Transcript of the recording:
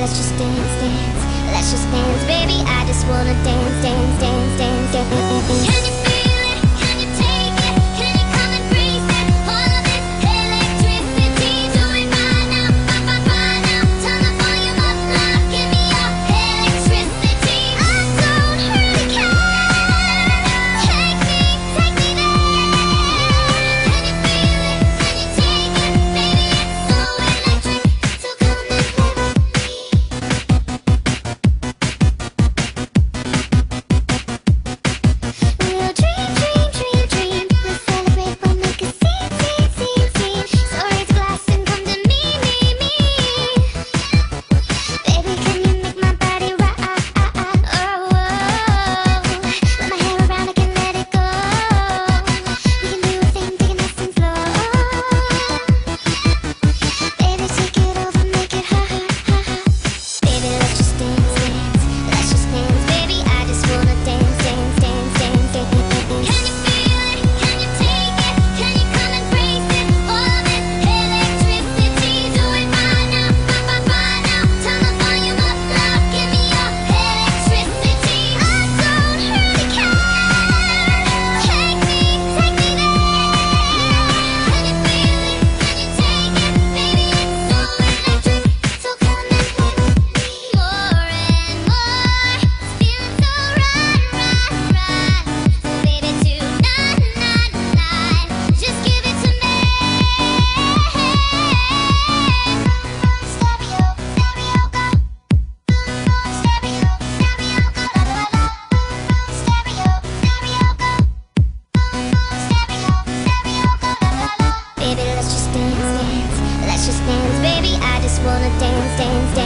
let's just dance, dance. Let's just dance, baby. I just wanna dance, dance, dance, dance, dance. Can you feel it? Can you take it? Can you come and breathe it? All of this electricity. Do it right now, right now. Turn the volume up loud. Give me your electricity. I don't really care. Take me there. Can you feel it? Can you take it? Baby, it's so electric. So come and play with me. We'll dream, dream, dream, dream. We'll celebrate, we'll make a scene, scene, scene, scene. So raise a glass and come to me, me, me. Baby, can you make my body rock? Oh, put my hair around, I can let it go. We can do a thing, take it nice and slow. Baby, take it over, make it hot, hot, hot. Baby, let's just dance, dance. Let's just dance, baby. I just wanna dance, dance, dance, dance, dance. Can you feel it? Can you take it? Can you come and breathe it? All of this electricity. Do it right now, right now. Turn the volume up loud. Give me your electricity. I don't really care. Take me there. Can you feel it? Can you take it? Baby, it's so electric. So come and play with me. More and more. It's feeling so right, right, right. So baby, tonight, just give it to me. Stereo, stereo, go. Stereo, stereo, go. La la la. Stereo, stereo, go. Stereo, stereo, go. La la la. Baby, let's just dance, dance. Let's just dance, baby. I just wanna dance, dance, dance.